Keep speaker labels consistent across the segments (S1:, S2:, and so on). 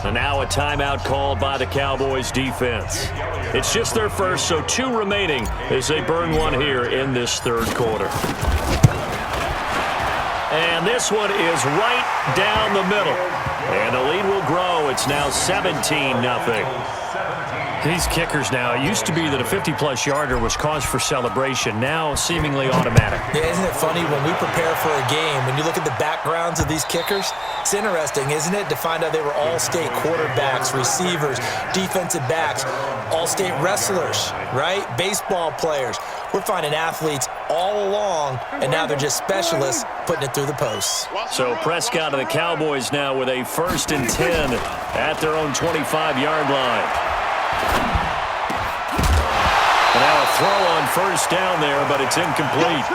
S1: And now a timeout called by the Cowboys defense. It's just their first, so 2 remaining as they burn one here in this third quarter. And this one is right down the middle. And the lead will grow. It's now 17-0. These kickers now, it used to be that a 50-plus yarder was cause for celebration. Now seemingly automatic.
S2: Yeah, isn't it funny when we prepare for a game, when you look at the backgrounds of these kickers, it's interesting, isn't it, to find out they were all-state quarterbacks, receivers, defensive backs, all-state wrestlers, right? Baseball players. We're finding athletes all along, and now they're just specialists putting it through the posts.
S1: So Prescott and the Cowboys now with a 1st and 10 at their own 25-yard line. And now a throw on 1st down there, but it's incomplete.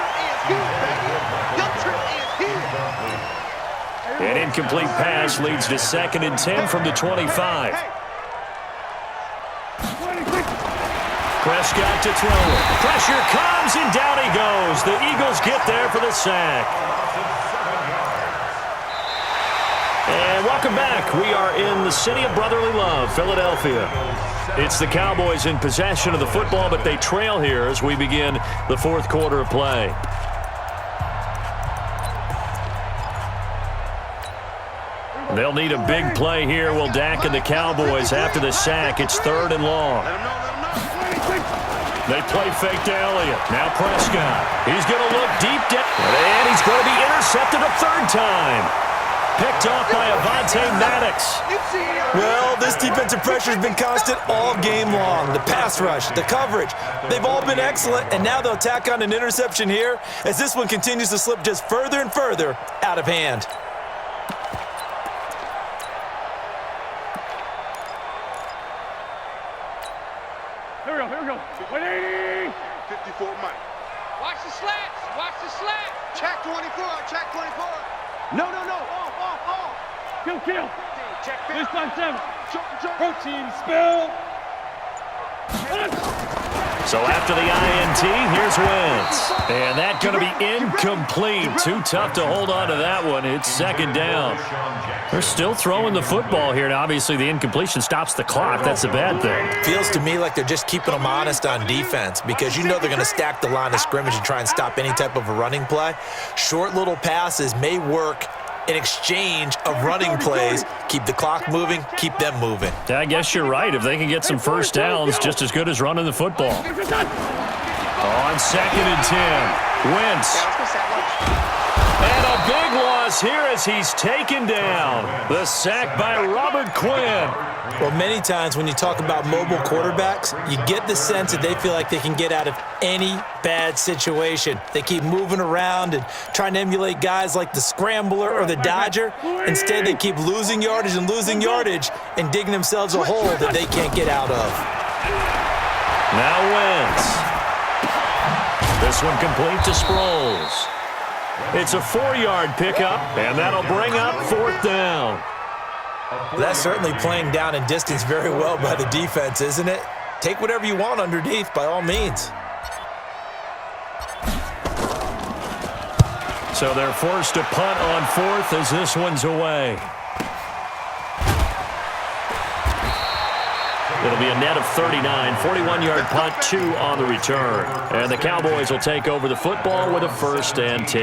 S1: An incomplete pass leads to 2nd and 10 from the 25. Prescott to throw it. Pressure comes, and down he goes. The Eagles get there for the sack. And welcome back. We are in the city of brotherly love, Philadelphia. It's the Cowboys in possession of the football, but they trail here as we begin the 4th quarter of play. They'll need a big play here. Will Dak and the Cowboys after the sack. It's 3rd and long. They play fake to Elliott. Now Prescott. He's going to look deep down. And he's going to be intercepted a 3rd time. Picked off by Avonte Maddox.
S2: Well, this defensive pressure has been constant all game long. The pass rush, the coverage, they've all been excellent, and now they'll tack on an interception here as this one continues to slip just further and further out of hand.
S3: Here we go. 180.
S4: 54 Mike.
S5: Watch the slats. Watch the slats.
S4: Check 24.
S3: No. Kill.
S4: Check 50.
S3: This time 7. Protein spill.
S1: So after the INT, here's Wentz. And that's going to be incomplete. Too tough to hold on to that one. It's 2nd down. They're still throwing the football here. Now, obviously, the incompletion stops the clock. That's a bad thing.
S2: Feels to me like they're just keeping them honest on defense because you know they're going to stack the line of scrimmage and try and stop any type of a running play. Short little passes may work in exchange of running plays. Keep the clock moving, keep them moving.
S1: Yeah, I guess you're right. If they can get some 1st downs, just as good as running the football. On 2nd and 10, Wentz. And a big loss here as he's taken down. The sack by Robert Quinn.
S2: Well, many times when you talk about mobile quarterbacks, you get the sense that they feel like they can get out of any bad situation. They keep moving around and trying to emulate guys like the Scrambler or the Dodger. Instead, they keep losing yardage and digging themselves a hole that they can't get out of.
S1: Now Wentz. This one complete to Sproles. It's a 4-yard pickup, and that'll bring up 4th down.
S2: That's certainly playing down in distance very well by the defense, isn't it? Take whatever you want underneath, by all means.
S1: So they're forced to punt on 4th as this one's away. It'll be a net of 39, 41-yard punt, 2 on the return. And the Cowboys will take over the football with a 1st and 10.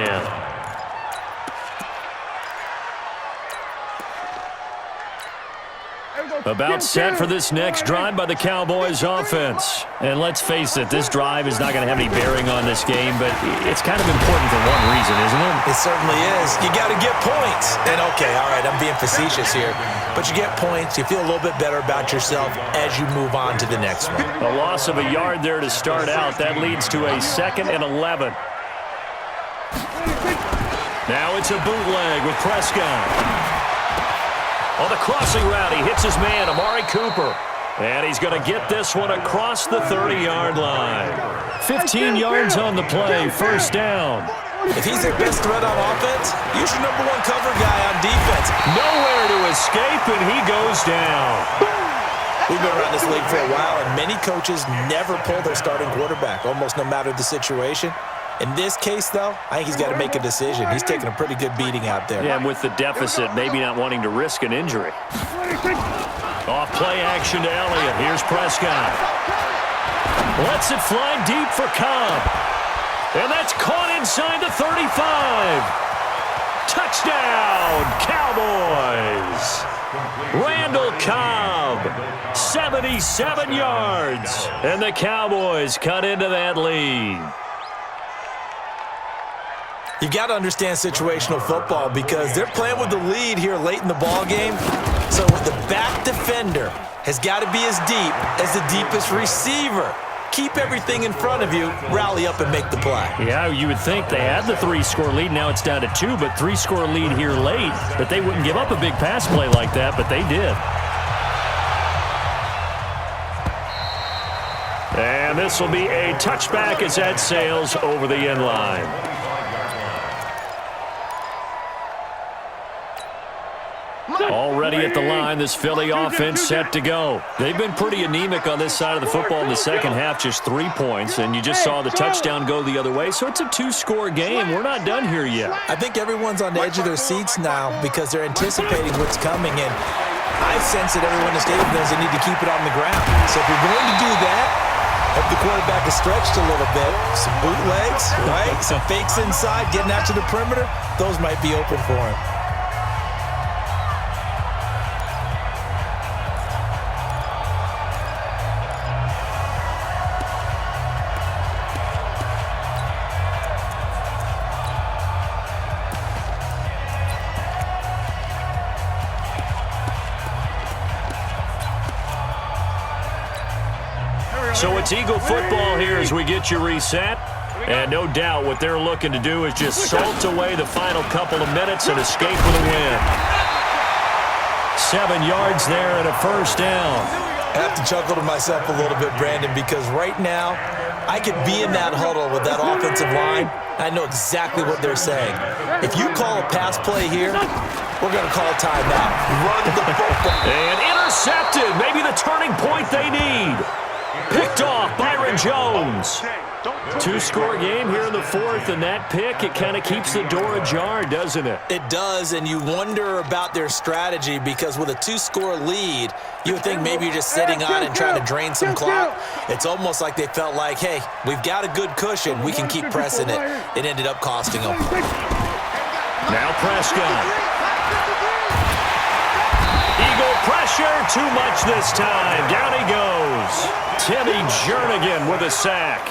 S1: About set for this next drive by the Cowboys offense. And let's face it, this drive is not going to have any bearing on this game, but it's kind of important for one reason, isn't it?
S2: It certainly is. You got to get points. And okay, all right, I'm being facetious here, but you get points, you feel a little bit better about yourself as you move on to the next one.
S1: A loss of a yard there to start out. That leads to a 2nd and 11. Now it's a bootleg with Prescott. On the crossing route, he hits his man, Amari Cooper. And he's going to get this one across the 30-yard line. 15 yards on the play, 1st down.
S2: If he's their best threat on offense, use your #1 cover guy on defense.
S1: Nowhere to escape, and he goes down.
S2: We've been around this league for a while, and many coaches never pull their starting quarterback, almost no matter the situation. In this case, though, I think he's got to make a decision. He's taking a pretty good beating out there.
S1: Yeah, and with the deficit, maybe not wanting to risk an injury. Off play action to Elliott. Here's Prescott. Lets it fly deep for Cobb. And that's caught inside the 35. Touchdown, Cowboys. Randall Cobb, 77 yards. And the Cowboys cut into that lead.
S2: You've got to understand situational football because they're playing with the lead here late in the ball game. So the back defender has got to be as deep as the deepest receiver. Keep everything in front of you, rally up and make the play.
S1: Yeah, you would think they had the 3-score lead. Now it's down to 2, but 3-score lead here late. But they wouldn't give up a big pass play like that, but they did. And this will be a touchback as that sails over the end line. Already at the line, this Philly offense set to go. They've been pretty anemic on this side of the football in the second half, just 3 points, and you just saw the touchdown go the other way, so it's a 2-score game. We're not done here yet.
S2: I think everyone's on the edge of their seats now because they're anticipating what's coming, and I sense that everyone in the stadium knows they need to keep it on the ground. So if you're going to do that, hope the quarterback is stretched a little bit. Some bootlegs, right? Some fakes inside, getting out to the perimeter. Those might be open for him.
S1: So it's Eagle football here as we get you reset. And no doubt what they're looking to do is just salt away the final couple of minutes and escape with a win. 7 yards there and a first down.
S2: I have to chuckle to myself a little bit, Brandon, because right now I could be in that huddle with that offensive line. I know exactly what they're saying. If you call a pass play here, we're going to call a timeout. Run the football.
S1: And intercepted. Maybe the turning point they need. Picked off Byron Jones. 2-score game here in the fourth, and that pick, it kind of keeps the door ajar, doesn't it?
S2: It does, and you wonder about their strategy because with a 2-score lead, you would think maybe you're just sitting on it and trying to drain some clock. It's almost like they felt like, hey, we've got a good cushion. We can keep pressing it. It ended up costing them.
S1: Now Prescott. Eagle pressure, too much this time. Down he goes. Timmy Jernigan with a sack.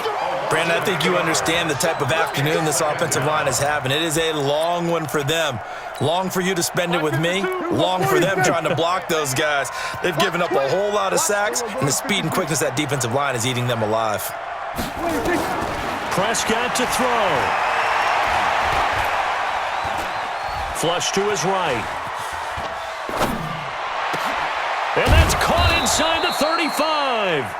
S2: Brandon, I think you understand the type of afternoon this offensive line is having. It is a long one for them. Long for you to spend it with me. Long for them trying to block those guys. They've given up a whole lot of sacks, and the speed and quickness of that defensive line is eating them alive.
S1: Prescott to throw. Flush to his right. And that's caught inside the 35.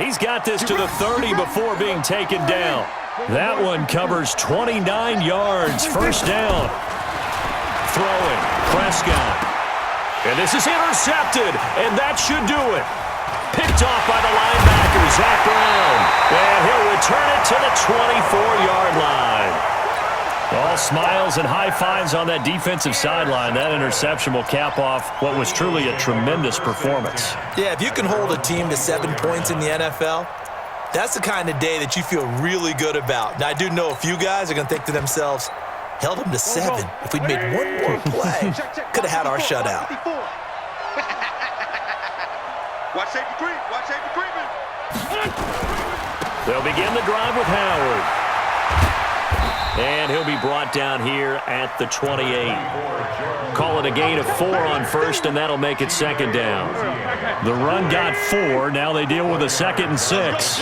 S1: He's got this to the 30 before being taken down. That one covers 29 yards. First down. Throwing. Prescott. And this is intercepted. And that should do it. Picked off by the linebacker, Zach Brown. And he'll return it to the 24-yard line. All smiles and high fives on that defensive sideline. That interception will cap off what was truly a tremendous performance.
S2: Yeah, if you can hold a team to 7 points in the NFL, that's the kind of day that you feel really good about. Now, I do know a few guys are going to think to themselves, held them to 7. If we'd made one more play, could have had our shutout.
S4: Watch safety creep. Watch safety creeping.
S1: They'll begin the drive with Howard. And he'll be brought down here at the 28. Call it a gain of 4 on first, and that'll make it second down. The run got 4. Now they deal with a 2nd and 6.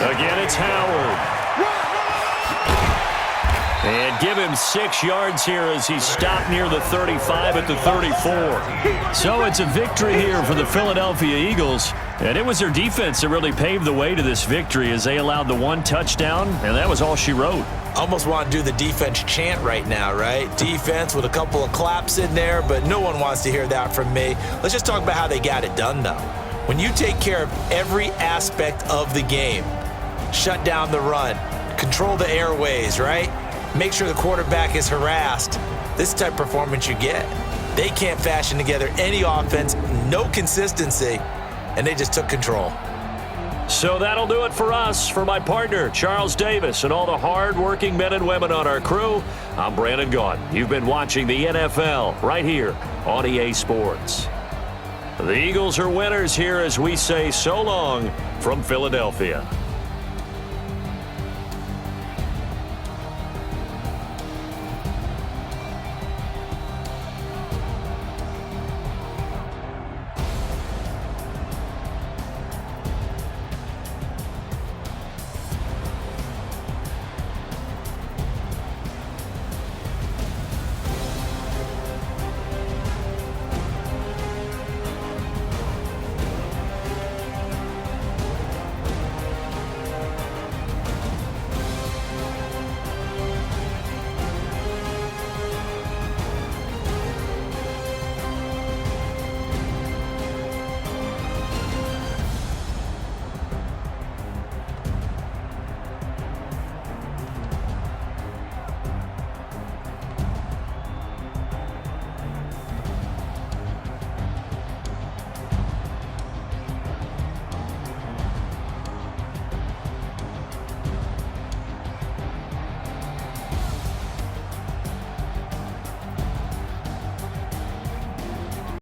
S1: Again, it's Howard. And give him 6 yards here as he's stopped near the 35 at the 34. So it's a victory here for the Philadelphia Eagles. And it was their defense that really paved the way to this victory as they allowed the 1 touchdown, and that was all she wrote.
S2: Almost want to do the defense chant right now, right? Defense with a couple of claps in there, but no one wants to hear that from me. Let's just talk about how they got it done, though. When you take care of every aspect of the game, shut down the run, control the airways, right? Make sure the quarterback is harassed. This type of performance you get. They can't fashion together any offense, no consistency, and they just took control.
S1: So that'll do it for us. For my partner, Charles Davis, and all the hard-working men and women on our crew, I'm Brandon Gaudin. You've been watching the NFL right here on EA Sports. The Eagles are winners here as we say so long from Philadelphia.